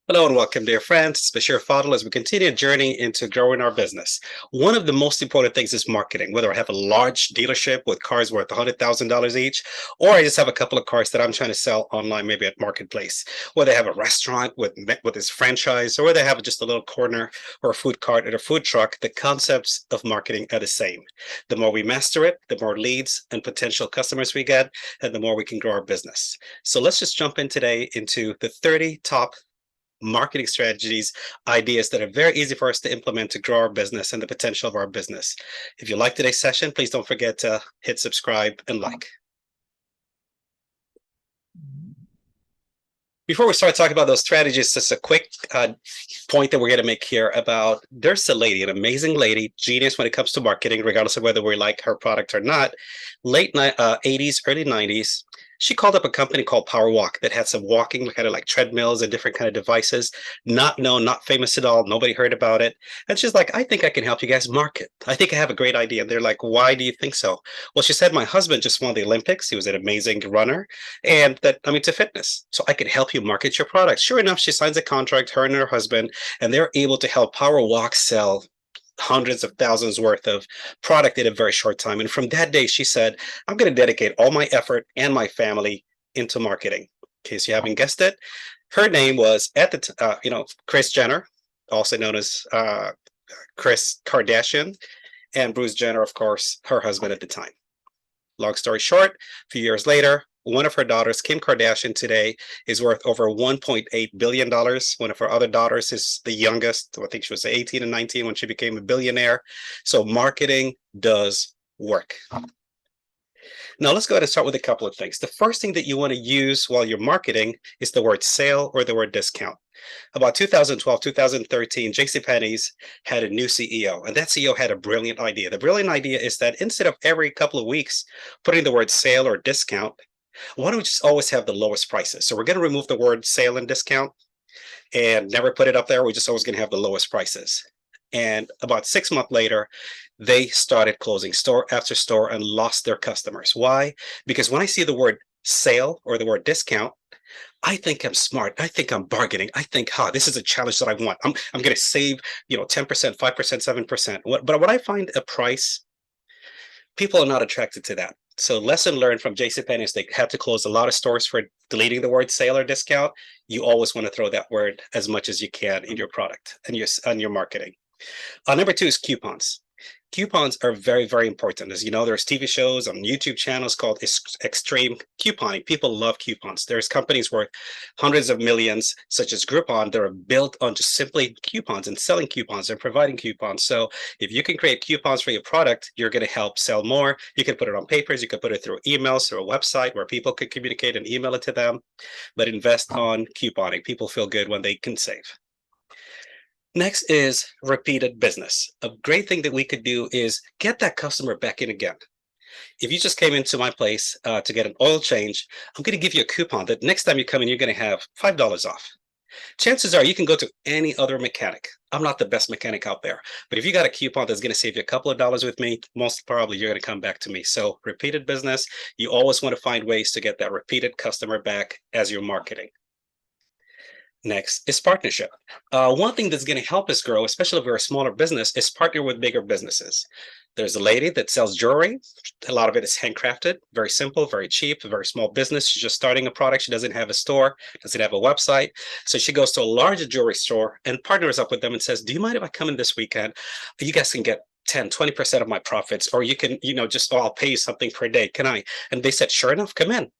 Hello and welcome, dear friends. It's Bashir Fadl as we continue a journey into growing our business. One of the most important things is marketing, whether I have a large dealership with cars worth $100,000 each, or I just have a couple of cars that I'm trying to sell online, maybe at Marketplace, whether I have a restaurant with its franchise, or whether I have just a little corner or a food cart or a food truck, the concepts of marketing are the same. The more we master it, the more leads and potential customers we get, and the more we can grow our business. So let's just jump in today into the 30 top marketing strategies, ideas that are very easy for us to implement to grow our business and the potential of our business. If you like today's session, please don't forget to hit subscribe and like. Before we start talking about those strategies, just a quick point that we're going to make here about there's a lady, an amazing lady, genius when it comes to marketing, regardless of whether we like her product or not. Late 80s, early 90s, she called up a company called Power Walk that had some walking kind of like treadmills and different kind of devices. Not known, not famous at all. Nobody heard about it. And she's like, I think I can help you guys market. I think I have a great idea. And they're like, why do you think so? Well, she said, my husband just won the Olympics. He was an amazing runner and that I'm into fitness. So I could help you market your product. Sure enough, she signs a contract, her and her husband, and they're able to help Power Walk sell hundreds of thousands worth of product in a very short time. And from that day, she said, I'm going to dedicate all my effort and my family into marketing. In case you haven't guessed it, her name was at the Kris Jenner, also known as Kris Kardashian, and Bruce Jenner, of course, her husband at the time. Long story short, a few years later, one of her daughters, Kim Kardashian, today is worth over $1.8 billion. One of her other daughters is the youngest. I think she was 18 and 19 when she became a billionaire. So marketing does work. Now let's go ahead and start with a couple of things. The first thing that you want to use while you're marketing is the word sale or the word discount. About 2012, 2013, JCPenney's had a new CEO, and that CEO had a brilliant idea. The brilliant idea is that instead of every couple of weeks putting the word sale or discount, why don't we just always have the lowest prices? So we're going to remove the word sale and discount and never put it up there. We're just always going to have the lowest prices. And about 6 months later, they started closing store after store and lost their customers. Why? Because when I see the word sale or the word discount, I think I'm smart. I think I'm bargaining. I think, this is a challenge that I want. I'm going to save, 10%, 5%, 7%. But when I find a price, people are not attracted to that. So lesson learned from JCPenney, they had to close a lot of stores for deleting the word sale or discount. You always want to throw that word as much as you can in your product and your marketing. Number two is coupons. Coupons are very, very important. As you know, there's TV shows on YouTube channels called extreme couponing. People love coupons. There's companies worth hundreds of millions, such as Groupon, that are built on just simply coupons and selling coupons and providing coupons. So if you can create coupons for your product, you're going to help sell more. You can put it on papers. You can put it through emails, through a website where people could communicate and email it to them. But invest on couponing. People feel good when they can save. Next is repeated business. A great thing that we could do is get that customer back in again. If you just came into my place to get an oil change, I'm going to give you a coupon that next time you come in, you're going to have $5 off. Chances are you can go to any other mechanic. I'm not the best mechanic out there, but if you got a coupon that's going to save you a couple of dollars with me, most probably you're going to come back to me. So repeated business, you always want to find ways to get that repeated customer back as you're marketing. Next is partnership. One thing that's going to help us grow, especially if we're a smaller business, is partner with bigger businesses. There's a lady that sells jewelry. A lot of it is handcrafted, very simple, very cheap, a very small business. She's just starting a product. She doesn't have a store, doesn't have a website. So she goes to a larger jewelry store and partners up with them and says, do you mind if I come in this weekend? You guys can get 10, 20% of my profits, or you can, I'll pay you something per day. Can I? And they said, sure enough, come in.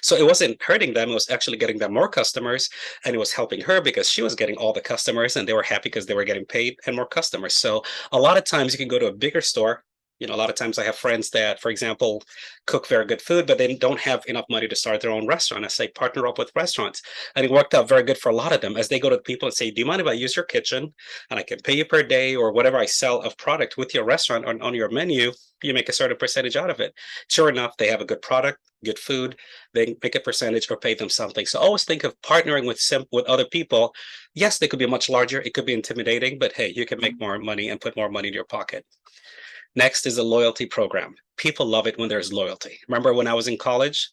So it wasn't hurting them. It was actually getting them more customers, and it was helping her because she was getting all the customers and they were happy because they were getting paid and more customers. So a lot of times you can go to a bigger store. A lot of times I have friends that, for example, cook very good food, but they don't have enough money to start their own restaurant. I say partner up with restaurants. And it worked out very good for a lot of them as they go to people and say, do you mind if I use your kitchen and I can pay you per day or whatever I sell of product with your restaurant on your menu? You make a certain percentage out of it. Sure enough, they have a good product, good food, they make a percentage or pay them something. So always think of partnering with other people. Yes, they could be much larger. It could be intimidating, but hey, you can make more money and put more money in your pocket. Next is a loyalty program. People love it when there's loyalty. Remember when I was in college,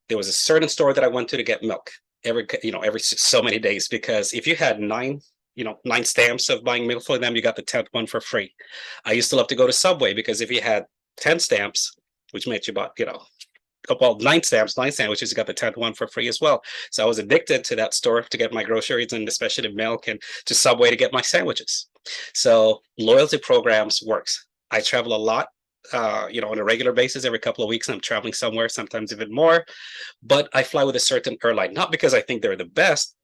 there was a certain store that I went to get milk. every so many days, because if you had nine stamps of buying milk for them, you got the 10th one for free. I used to love to go to Subway because if you had 10 stamps, which made you about, well, nine sandwiches, you got the 10th one for free as well. So I was addicted to that store to get my groceries and especially the milk, and to Subway to get my sandwiches. So loyalty programs works. I travel a lot, on a regular basis. Every couple of weeks, I'm traveling somewhere, sometimes even more. But I fly with a certain airline, not because I think they're the best,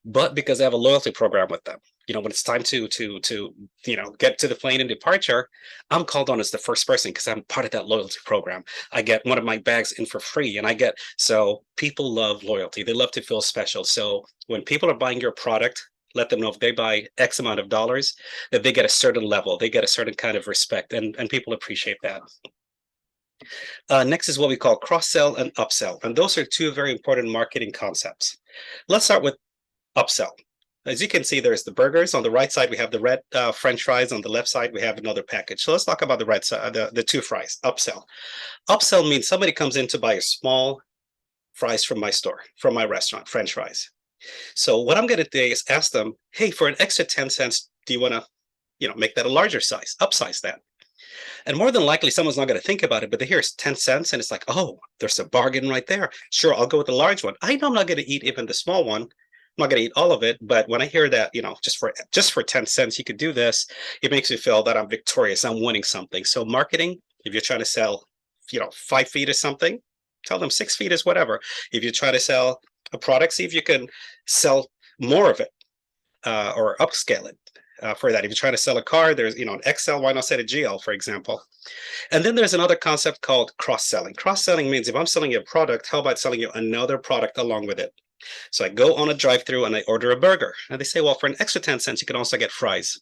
but because I have a loyalty program with them. When it's time to get to the plane and departure, I'm called on as the first person because I'm part of that loyalty program. I get one of my bags in for free, and so people love loyalty. They love to feel special. So when people are buying your product, let them know if they buy X amount of dollars, that they get a certain level, they get a certain kind of respect, and people appreciate that. Next is what we call cross-sell and upsell. And those are two very important marketing concepts. Let's start with upsell. As you can see, there's the burgers. On the right side, we have the red French fries. On the left side, we have another package. So let's talk about the right side, the two fries, upsell. Upsell means somebody comes in to buy a small fries from my store, from my restaurant, French fries. So what I'm going to do is ask them, hey, for an extra 10 cents, do you want to, make that a larger size, upsize that? And more than likely, someone's not going to think about it, but they hear it's 10 cents and it's like, oh, there's a bargain right there. Sure, I'll go with the large one. I know I'm not going to eat even the small one. I'm not going to eat all of it, but when I hear that, just for 10 cents, you could do this, it makes me feel that I'm victorious. I'm winning something. So marketing, if you're trying to sell, 5 feet or something, tell them 6 feet is whatever. If you try to sell a product, see if you can sell more of it or upscale it. For that, if you're trying to sell a car, there's an XL, why not set a GL, for example? And then there's another concept called cross-selling. Cross-selling means if I'm selling you a product, how about selling you another product along with it? So I go on a drive-through and I order a burger, and they say, well, for an extra 10 cents, you can also get fries.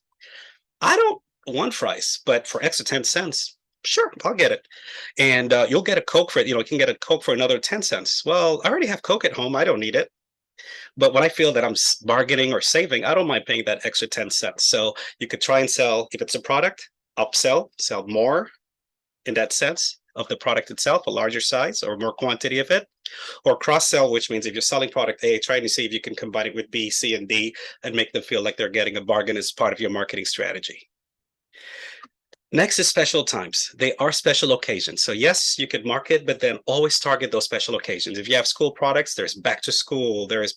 I don't want fries, but for extra 10 cents, sure, I'll get it. And you'll get a Coke for it. You can get a Coke for another 10 cents. Well, I already have Coke at home. I don't need it. But when I feel that I'm bargaining or saving, I don't mind paying that extra 10 cents. So you could try and sell, if it's a product, upsell, sell more in that sense of the product itself, a larger size or more quantity of it, or cross-sell, which means if you're selling product A, trying to see if you can combine it with B, C, and D and make them feel like they're getting a bargain as part of your marketing strategy. Next is special times. They are special occasions. So yes, you could market, but then always target those special occasions. If you have school products, there's back to school. There's,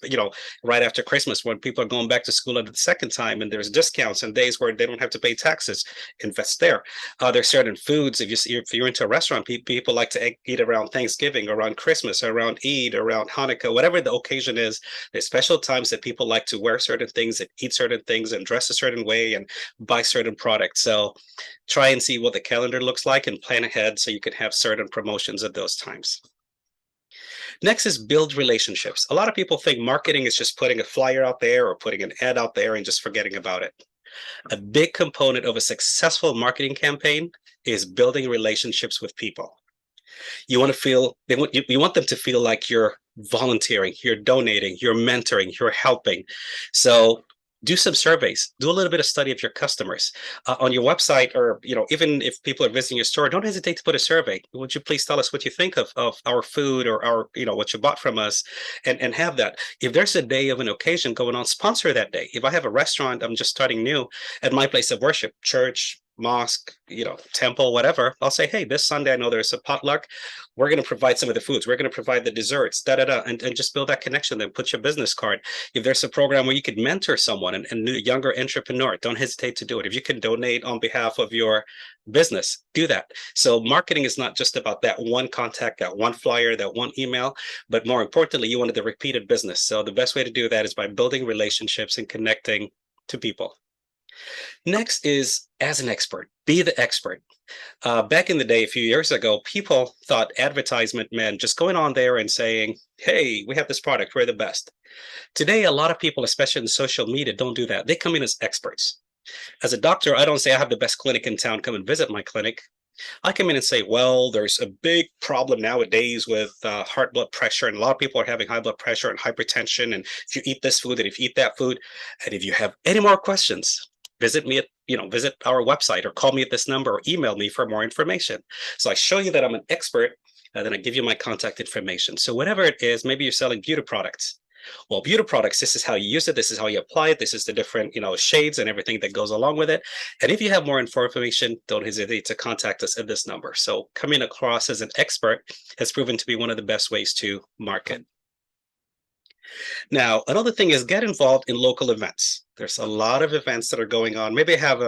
right after Christmas when people are going back to school at the second time, and there's discounts and days where they don't have to pay taxes. Invest there. There's certain foods. If you're into a restaurant, people like to eat around Thanksgiving, around Christmas, around Eid, around Hanukkah, whatever the occasion is. There's special times that people like to wear certain things and eat certain things and dress a certain way and buy certain products. So try and see what the calendar looks like and plan ahead so you can have certain promotions at those times. Next is build relationships. A lot of people think marketing is just putting a flyer out there or putting an ad out there and just forgetting about it. A big component of a successful marketing campaign is building relationships with people. You want them to feel like you're volunteering, you're donating, you're mentoring, you're helping. So do some surveys, do a little bit of study of your customers on your website, or even if people are visiting your store, don't hesitate to put a survey. Would you please tell us what you think of our food or our what you bought from us, and have that. If there's a day of an occasion going on, sponsor that day. If I have a restaurant, I'm just starting new at my place of worship, church, mosque, temple, whatever, I'll say, hey, this Sunday I know there's a potluck. We're going to provide some of the foods. We're going to provide the desserts, and just build that connection. Then put your business card. If there's a program where you could mentor someone, and a younger entrepreneur, don't hesitate to do it. If you can donate on behalf of your business, do that. So marketing is not just about that one contact, that one flyer, that one email, but more importantly, you wanted the repeated business. So the best way to do that is by building relationships and connecting to people. Next is as an expert, be the expert. Back in the day, a few years ago, people thought advertisement meant just going on there and saying, hey, we have this product, we're the best. Today, a lot of people, especially in social media, don't do that. They come in as experts. As a doctor, I don't say I have the best clinic in town, come and visit my clinic. I come in and say, well, there's a big problem nowadays with heart blood pressure, and a lot of people are having high blood pressure and hypertension, and if you eat this food and if you eat that food, and if you have any more questions, visit our website or call me at this number or email me for more information. So I show you that I'm an expert, and then I give you my contact information. So whatever it is, maybe you're selling beauty products. Well, beauty products, this is how you use it. This is how you apply it. This is the different, shades and everything that goes along with it. And if you have more information, don't hesitate to contact us at this number. So coming across as an expert has proven to be one of the best ways to market. Now, another thing is get involved in local events. There's a lot of events that are going on. Maybe I have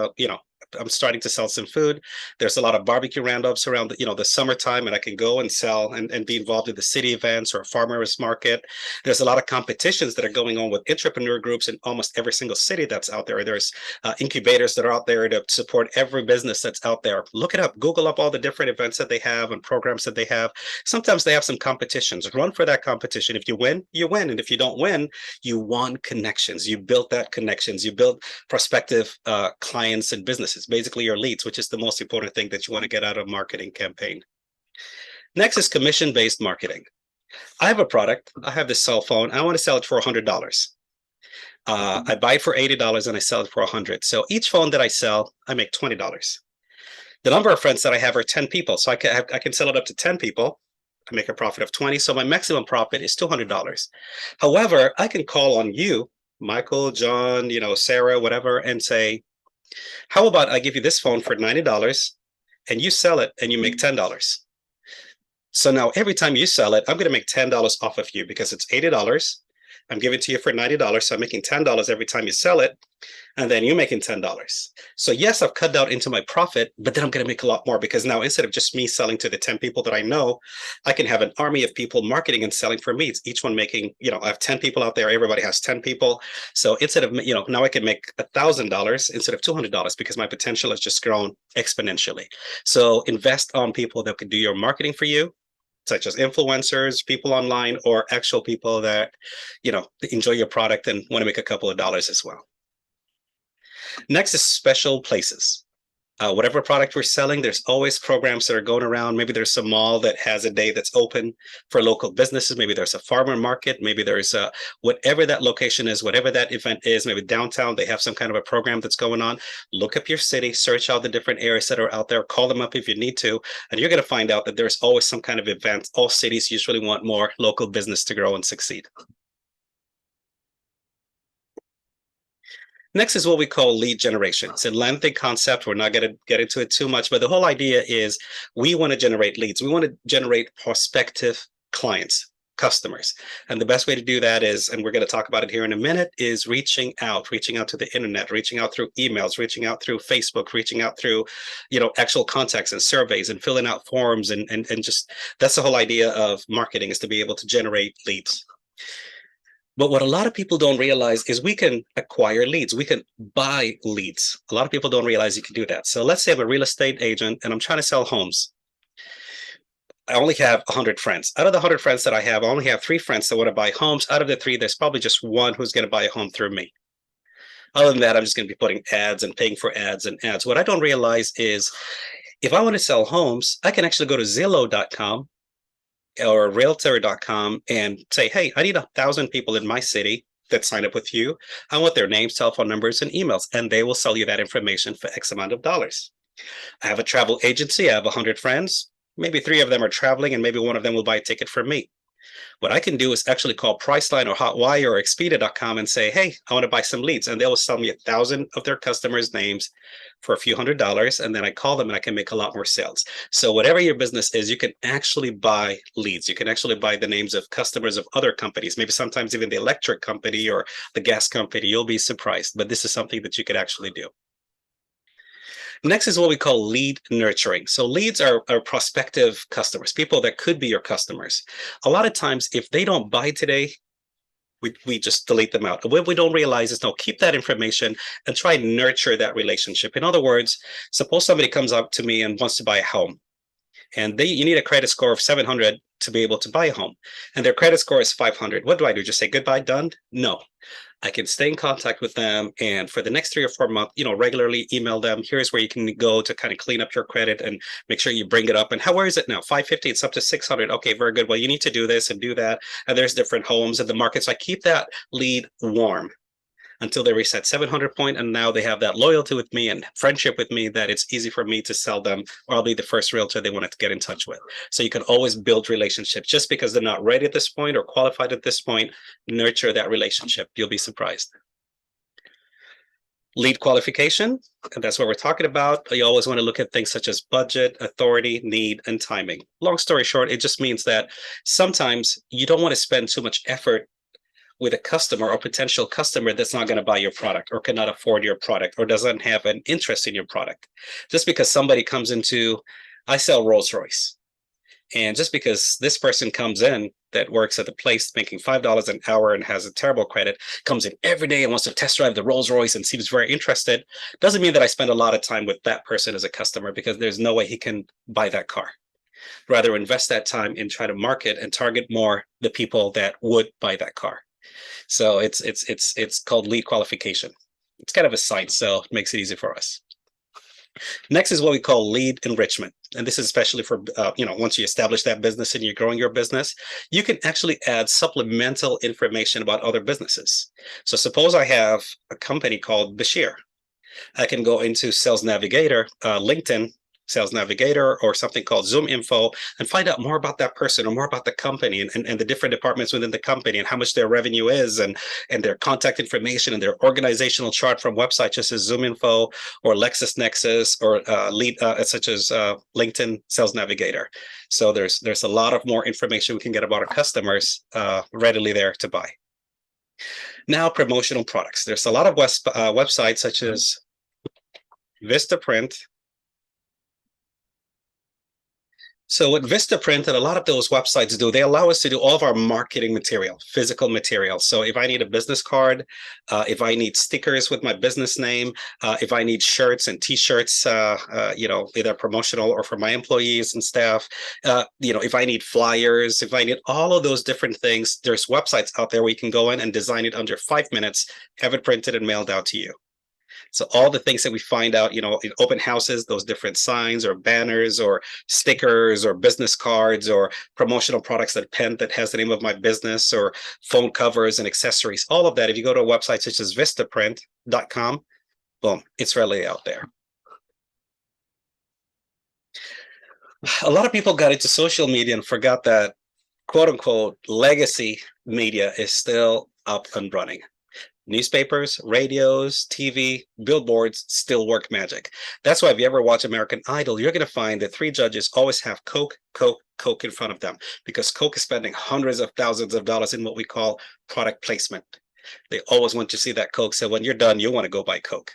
I'm starting to sell some food. There's a lot of barbecue roundups around the summertime, and I can go and sell and be involved in the city events or a farmers market. There's a lot of competitions that are going on with entrepreneur groups in almost every single city that's out there. There's incubators that are out there to support every business that's out there. Look it up, Google up all the different events that they have and programs that they have. Sometimes they have some competitions. Run for that competition. If you win, you win. And if you don't win, you won connections. You built that connections. You built prospective clients and businesses, basically your leads, which is the most important thing that you want to get out of a marketing campaign. Next is commission-based marketing. I have a product. I have this cell phone. I want to sell it for $100. I buy it for $80 and I sell it for $100. So each phone that I sell, I make $20. The number of friends that I have are 10 people. So I can sell it up to 10 people. I make a profit of 20. So my maximum profit is $200. However, I can call on you, Michael, John, Sarah, whatever, and say, how about I give you this phone for $90 and you sell it and you make $10? So now every time you sell it, I'm going to make $10 off of you because it's $80. I'm giving it to you for $90. So I'm making $10 every time you sell it. And then you're making $10. So yes, I've cut down into my profit, but then I'm going to make a lot more because now instead of just me selling to the 10 people that I know, I can have an army of people marketing and selling for me. It's each one making, I have 10 people out there. Everybody has 10 people. So instead of, now I can make $1,000 instead of $200 because my potential has just grown exponentially. So invest on people that can do your marketing for you, such as influencers, people online, or actual people that, enjoy your product and want to make a couple of dollars as well. Next is special places. Whatever product we're selling, there's always programs that are going around. Maybe there's a mall that has a day that's open for local businesses. Maybe there's a farmer market. Maybe there's whatever that location is, whatever that event is. Maybe downtown, they have some kind of a program that's going on. Look up your city, search out the different areas that are out there, call them up if you need to, and you're going to find out that there's always some kind of event. All cities usually want more local business to grow and succeed. Next is what we call lead generation. It's a lengthy concept. We're not going to get into it too much, but the whole idea is we want to generate leads. We want to generate prospective clients, customers. And the best way to do that is, and we're going to talk about it here in a minute, is reaching out to the internet, reaching out through emails, reaching out through Facebook, reaching out through, actual contacts and surveys and filling out forms. And just, that's the whole idea of marketing, is to be able to generate leads. But what a lot of people don't realize is we can acquire leads. We can buy leads. A lot of people don't realize you can do that. So let's say I'm a real estate agent and I'm trying to sell homes. I only have 100 friends. Out of the 100 friends that I have, I only have 3 friends that want to buy homes. Out of the 3, there's probably just 1 who's going to buy a home through me. Other than that, I'm just going to be putting ads and paying for ads and ads. What I don't realize is if I want to sell homes, I can actually go to Zillow.com or realtor.com and say, hey, I need 1,000 people in my city that sign up with you. I want their names, cell phone numbers, and emails, and they will sell you that information for X amount of dollars. I have a travel agency. I have 100 friends. Maybe 3 of them are traveling, and maybe 1 of them will buy a ticket from me. What I can do is actually call Priceline or Hotwire or Expedia.com and say, hey, I want to buy some leads. And they will sell me 1,000 of their customers' names for a few $100s. And then I call them and I can make a lot more sales. So whatever your business is, you can actually buy leads. You can actually buy the names of customers of other companies, maybe sometimes even the electric company or the gas company. You'll be surprised. But this is something that you could actually do. Next is what we call lead nurturing. So leads are prospective customers, people that could be your customers. A lot of times, if they don't buy today, we just delete them out. And what we don't realize is, no, keep that information and try and nurture that relationship. In other words, suppose somebody comes up to me and wants to buy a home. And you need a credit score of 700 to be able to buy a home. And their credit score is 500. What do? Just say goodbye, done? No. I can stay in contact with them, and for the next 3 or 4 months, regularly email them. Here's where you can go to kind of clean up your credit and make sure you bring it up. And where is it now? 550, it's up to 600. Okay, very good. Well, you need to do this and do that. And there's different homes in the market. So I keep that lead warm. until they reach that 700 point. And now they have that loyalty with me and friendship with me that it's easy for me to sell them, or I'll be the first realtor they wanted to get in touch with. So you can always build relationships. Just because they're not ready at this point or qualified at this point, nurture that relationship. You'll be surprised. Lead qualification, and that's what we're talking about. You always want to look at things such as budget, authority, need, and timing. Long story short, it just means that sometimes you don't want to spend too much effort with a customer or potential customer that's not going to buy your product or cannot afford your product or doesn't have an interest in your product. Just because somebody comes into, I sell Rolls Royce. And just because this person comes in that works at the place making $5 an hour and has a terrible credit, comes in every day and wants to test drive the Rolls Royce and seems very interested, doesn't mean that I spend a lot of time with that person as a customer, because there's no way he can buy that car. Rather, invest that time in try to market and target more the people that would buy that car. So it's called lead qualification. It's kind of a science, so it makes it easy for us. Next is what we call lead enrichment. And this is especially for, once you establish that business and you're growing your business, you can actually add supplemental information about other businesses. So suppose I have a company called Bashir. I can go into Sales Navigator, LinkedIn Sales Navigator, or something called Zoom Info, and find out more about that person or more about the company and the different departments within the company and how much their revenue is and their contact information and their organizational chart from websites such as Zoom Info or LexisNexis or such as LinkedIn Sales Navigator. So there's a lot of more information we can get about our customers readily there to buy. Now, promotional products. There's a lot of websites such as Vistaprint. So what Vistaprint and a lot of those websites do, they allow us to do all of our marketing material, physical material. So if I need a business card, if I need stickers with my business name, if I need shirts and T-shirts, either promotional or for my employees and staff, if I need flyers, if I need all of those different things, there's websites out there where you can go in and design it under 5 minutes, have it printed and mailed out to you. So all the things that we find out, in open houses, those different signs or banners or stickers or business cards or promotional products, that pen that has the name of my business or phone covers and accessories, all of that, if you go to a website such as vistaprint.com, boom, it's readily out there. A lot of people got into social media and forgot that, quote unquote, legacy media is still up and running. Newspapers, radios, TV, billboards still work magic. That's why if you ever watch American Idol, you're going to find the 3 judges always have Coke, Coke, Coke in front of them, because Coke is spending hundreds of thousands of dollars in what we call product placement. They always want to see that Coke. So when you're done, you want to go buy Coke.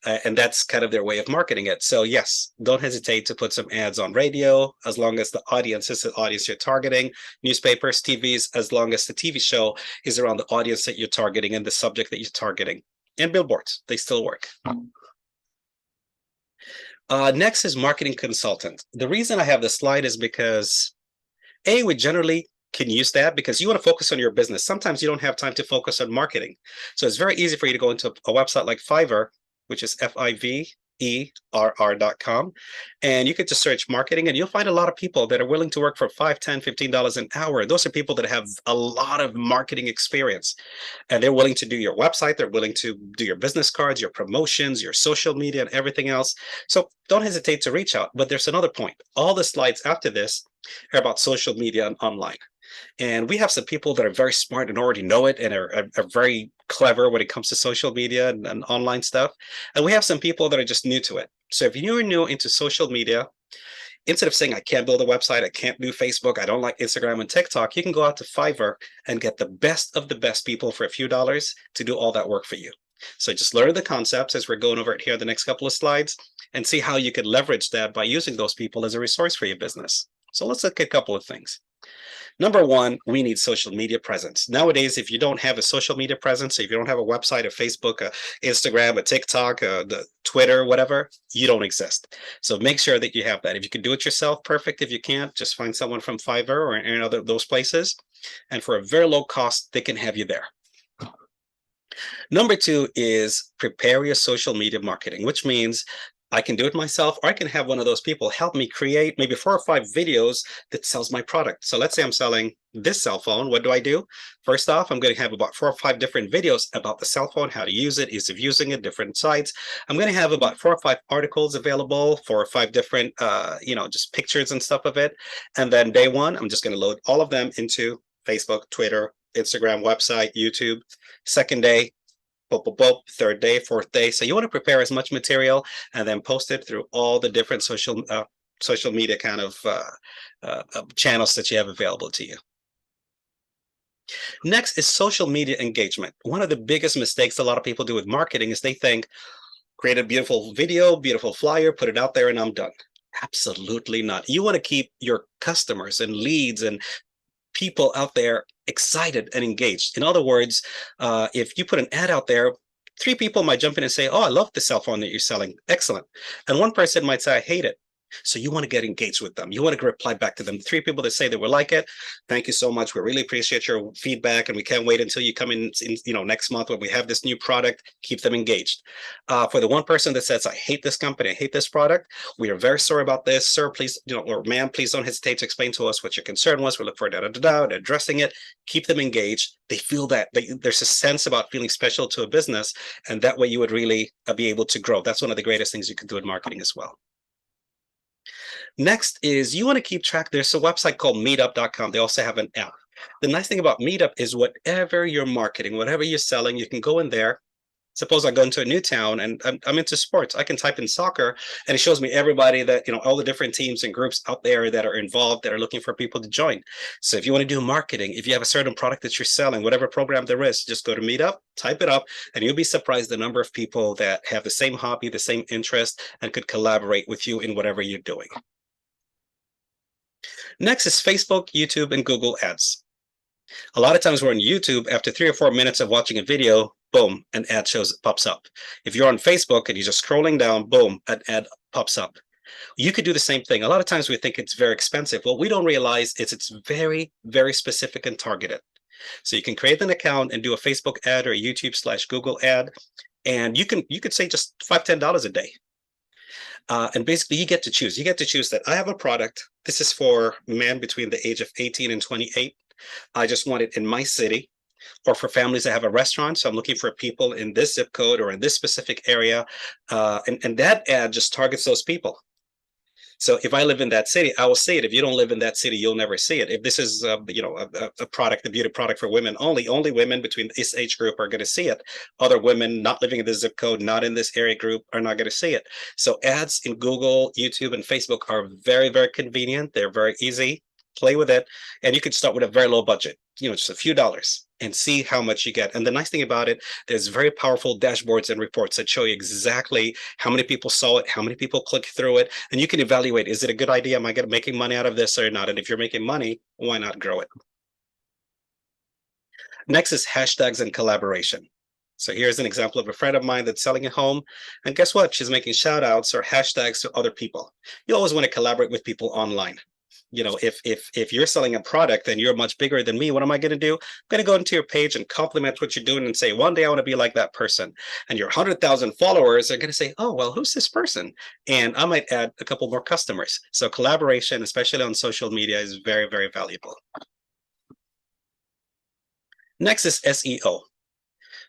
And that's kind of their way of marketing it. So yes, don't hesitate to put some ads on radio, as long as the audience is the audience you're targeting. Newspapers, TVs, as long as the TV show is around the audience that you're targeting and the subject that you're targeting. And billboards, they still work. Next is marketing consultant. The reason I have this slide is because, we generally can use that because you want to focus on your business. Sometimes you don't have time to focus on marketing. So it's very easy for you to go into a website like Fiverr, which is FIVERR.com. And you could just search marketing and you'll find a lot of people that are willing to work for $5, $10, $15 an hour. Those are people that have a lot of marketing experience, and they're willing to do your website. They're willing to do your business cards, your promotions, your social media, and everything else. So don't hesitate to reach out. But there's another point. All the slides after this are about social media and online. And we have some people that are very smart and already know it and are very clever when it comes to social media and online stuff. And we have some people that are just new to it. So if you're new into social media, instead of saying, I can't build a website, I can't do Facebook, I don't like Instagram and TikTok, you can go out to Fiverr and get the best of the best people for a few dollars to do all that work for you. So just learn the concepts as we're going over it here the next couple of slides and see how you could leverage that by using those people as a resource for your business. So let's look at a couple of things. Number one, we need social media presence. Nowadays, if you don't have a social media presence, if you don't have a website, a Facebook, a Instagram, a TikTok, the Twitter, whatever, you don't exist. So make sure that you have that. If you can do it yourself, perfect. If you can't, just find someone from Fiverr or any other those places. And for a very low cost, they can have you there. Number two is prepare your social media marketing, which means I can do it myself, or I can have one of those people help me create maybe 4 or 5 videos that sells my product. So let's say I'm selling this cell phone. What do? First off, I'm going to have about 4 or 5 different videos about the cell phone, how to use it, ease of using it, different sites. I'm going to have about 4 or 5 articles available, 4 or 5 different, just pictures and stuff of it. And then day one, I'm just going to load all of them into Facebook, Twitter, Instagram, website, YouTube. Second day, boop, boop, boop, third day, fourth day. So you want to prepare as much material and then post it through all the different social media kind of channels that you have available to you. Next is social media engagement. One of the biggest mistakes a lot of people do with marketing is they think, create a beautiful video, beautiful flyer, put it out there, and I'm done. Absolutely not. You want to keep your customers and leads and people out there excited and engaged. In other words, if you put an ad out there, 3 people might jump in and say, oh, I love the cell phone that you're selling. Excellent. And one person might say, I hate it. So you want to get engaged with them. You want to reply back to them. 3 people that say they will like it. Thank you so much. We really appreciate your feedback, and we can't wait until you come in next month when we have this new product. Keep them engaged. For the one person that says, I hate this company, I hate this product, we are very sorry about this, sir. Please, or ma'am, please don't hesitate to explain to us what your concern was. We look for addressing it. Keep them engaged. They feel that there's a sense about feeling special to a business, and that way you would really be able to grow. That's one of the greatest things you can do in marketing as well. Next is you want to keep track. There's a website called meetup.com. They also have an app. The nice thing about Meetup is whatever you're marketing, whatever you're selling, you can go in there. Suppose I go into a new town and I'm into sports. I can type in soccer and it shows me everybody that, all the different teams and groups out there that are involved that are looking for people to join. So if you want to do marketing, if you have a certain product that you're selling, whatever program there is, just go to Meetup, type it up, and you'll be surprised the number of people that have the same hobby, the same interest, and could collaborate with you in whatever you're doing. Next is Facebook, YouTube, and Google Ads. A lot of times we're on YouTube, after 3 or 4 minutes of watching a video, boom, an ad pops up. If you're on Facebook and you're just scrolling down, boom, an ad pops up. You could do the same thing. A lot of times we think it's very expensive. What we don't realize is it's very, very specific and targeted. So you can create an account and do a Facebook ad or a YouTube/Google ad, and you could say just $5, $10 a day. And basically you get to choose. You get to choose that I have a product. This is for men between the age of 18 and 28. I just want it in my city. Or for families that have a restaurant. So I'm looking for people in this zip code or in this specific area. And that ad just targets those people. So if I live in that city, I will see it. If you don't live in that city, you'll never see it. If this is, a product, a beauty product for women only women between this age group are going to see it. Other women not living in this zip code, not in this area group, are not going to see it. So ads in Google, YouTube, and Facebook are very, very convenient. They're very easy. Play with it, and you could start with a very low budget, just a few dollars, and see how much you get. And the nice thing about it, there's very powerful dashboards and reports that show you exactly how many people saw it, how many people clicked through it, and you can evaluate, is it a good idea? Am I making money out of this or not? And if you're making money, why not grow it? Next is hashtags and collaboration. So here's an example of a friend of mine that's selling a home, and guess what? She's making shout outs or hashtags to other people. You always want to collaborate with people online. If you're selling a product and you're much bigger than me, what am I going to do? I'm going to go into your page and compliment what you're doing and say, one day I want to be like that person. And your 100,000 followers are going to say, oh, well, who's this person? And I might add a couple more customers. So collaboration, especially on social media, is very, very valuable. Next is SEO.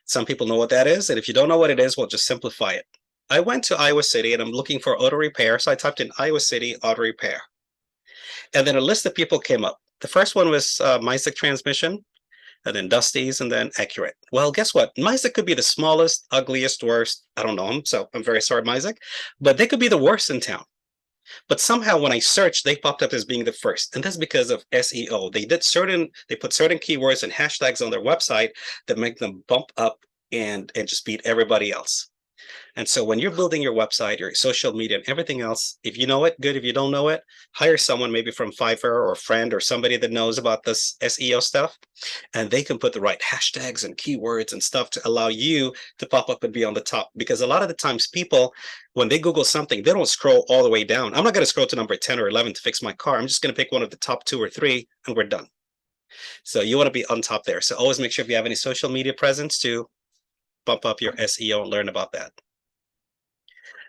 Some people know what that is. And if you don't know what it is, we'll just simplify it. I went to Iowa City and I'm looking for auto repair. So I typed in Iowa City auto repair. And then a list of people came up. The first one was Mizek Transmission, and then Dusty's, and then Accurate. Well, guess what? Mizek could be the smallest, ugliest, worst. I don't know them, so I'm very sorry, Mizek. But they could be the worst in town. But somehow when I searched, they popped up as being the first. And that's because of SEO. They put certain keywords and hashtags on their website that make them bump up and just beat everybody else. And so when you're building your website, your social media, and everything else, if you know it, good. If you don't know it, hire someone maybe from Fiverr or a friend or somebody that knows about this SEO stuff, and they can put the right hashtags and keywords and stuff to allow you to pop up and be on the top. Because a lot of the times people, when they Google something, they don't scroll all the way down. I'm not going to scroll to number 10 or 11 to fix my car. I'm just going to pick one of the top 2 or 3 and we're done. So you want to be on top there. So always make sure if you have any social media presence to bump up your SEO and learn about that.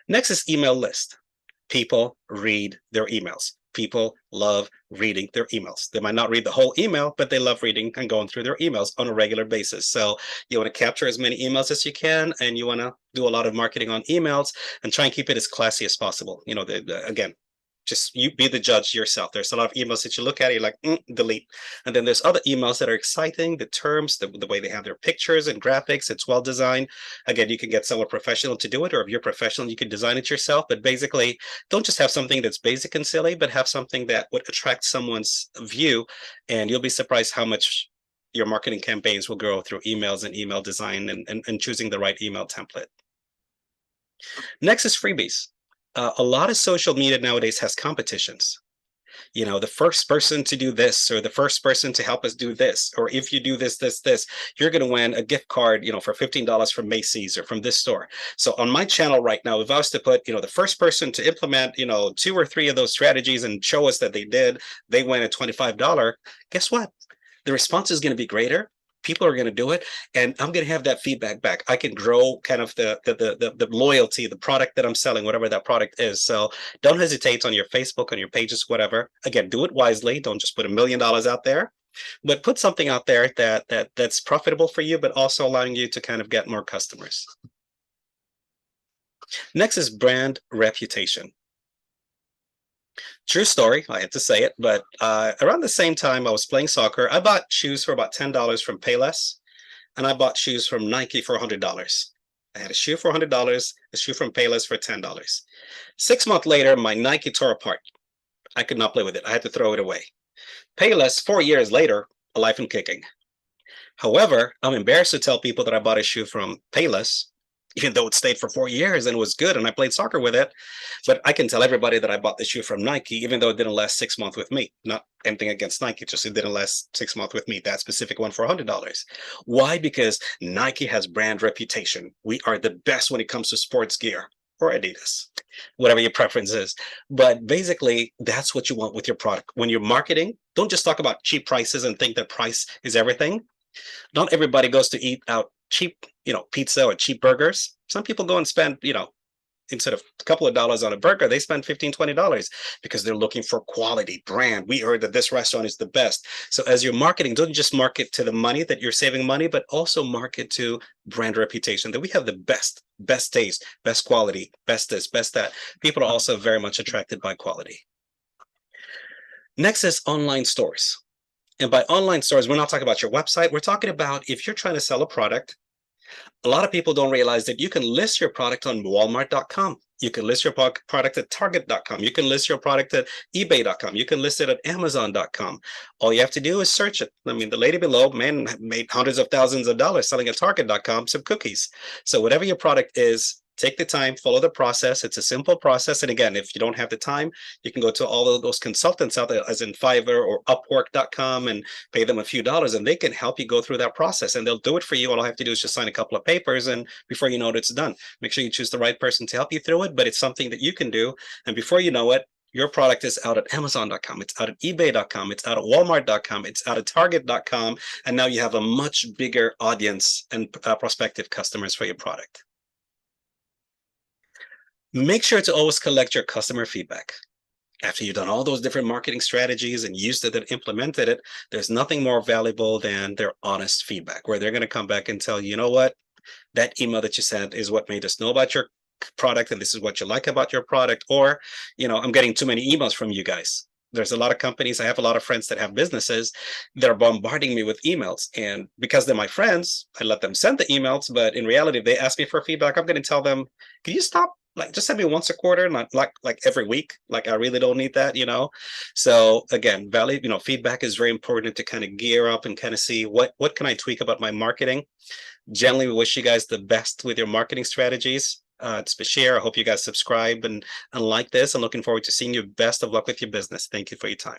Next is email list. People read their emails. People love reading their emails. They might not read the whole email, but they love reading and going through their emails on a regular basis. So you want to capture as many emails as you can, and you want to do a lot of marketing on emails and try and keep it as classy as possible. Again, just you be the judge yourself. There's a lot of emails that you look at, you're like, delete. And then there's other emails that are exciting, the terms, the way they have their pictures and graphics, it's well designed. Again, you can get someone professional to do it, or if you're professional, you can design it yourself. But basically, don't just have something that's basic and silly, but have something that would attract someone's view. And you'll be surprised how much your marketing campaigns will grow through emails and email design and choosing the right email template. Next is freebies. A lot of social media nowadays has competitions. The first person to do this, or the first person to help us do this, or if you do this, you're going to win a gift card, for $15 from Macy's or from this store. So on my channel right now, if I was to put, the first person to implement, 2 or 3 of those strategies and show us that they win a $25, guess what? The response is going to be greater. People are going to do it, and I'm going to have that feedback back. I can grow kind of the loyalty, the product that I'm selling, whatever that product is. So don't hesitate on your Facebook, on your pages, whatever. Again, do it wisely. Don't just put $1 million out there, but put something out there that's profitable for you, but also allowing you to kind of get more customers. Next is brand reputation. True story, I had to say it, but around the same time I was playing soccer, I bought shoes for about $10 from Payless, and I bought shoes from Nike for $100. I had a shoe for $100, a shoe from Payless for $10. 6 months later, my Nike tore apart. I could not play with it. I had to throw it away. Payless, 4 years later, alive and kicking. However, I'm embarrassed to tell people that I bought a shoe from Payless, even though it stayed for 4 years and was good and I played soccer with it. But I can tell everybody that I bought the shoe from Nike, even though it didn't last 6 months with me. Not anything against Nike, just it didn't last 6 months with me. That specific one for $100. Why? Because Nike has brand reputation. We are the best when it comes to sports gear, or Adidas, whatever your preference is. But basically, that's what you want with your product. When you're marketing, don't just talk about cheap prices and think that price is everything. Not everybody goes to eat out cheap, pizza or cheap burgers. Some people go and spend, instead of a couple of dollars on a burger, they spend $15, $20 because they're looking for quality brand. We heard that this restaurant is the best. So as you're marketing, don't just market to the money that you're saving money, but also market to brand reputation, that we have the best taste, best quality, best this, best that. People are also very much attracted by quality. Next is online stores. And by online stores, we're not talking about your website. We're talking about if you're trying to sell a product. A lot of people don't realize that you can list your product on Walmart.com. You can list your product at Target.com. You can list your product at eBay.com. You can list it at Amazon.com. All you have to do is search it. I mean, the lady below, man, made hundreds of thousands of dollars selling at Target.com some cookies. So whatever your product is, take the time, follow the process. It's a simple process. And again, if you don't have the time, you can go to all of those consultants out there, as in Fiverr or Upwork.com, and pay them a few dollars, and they can help you go through that process. And they'll do it for you. All I have to do is just sign a couple of papers, and before you know it, it's done. Make sure you choose the right person to help you through it, but it's something that you can do. And before you know it, your product is out at Amazon.com, it's out at eBay.com, it's out at Walmart.com, it's out at Target.com, and now you have a much bigger audience and prospective customers for your product. Make sure to always collect your customer feedback. After you've done all those different marketing strategies and used it and implemented it, there's nothing more valuable than their honest feedback, where they're going to come back and tell you, you know what, that email that you sent is what made us know about your product, and this is what you like about your product. Or, I'm getting too many emails from you guys. There's a lot of companies, I have a lot of friends that have businesses that are bombarding me with emails. And because they're my friends, I let them send the emails. But in reality, if they ask me for feedback, I'm going to tell them, can you stop? Just send me once a quarter, not like every week. I really don't need that, So again, feedback is very important to kind of gear up and kind of see what can I tweak about my marketing. Generally, we wish you guys the best with your marketing strategies. It's Bashir. I hope you guys subscribe and like this. I'm looking forward to seeing you. Best of luck with your business. Thank you for your time.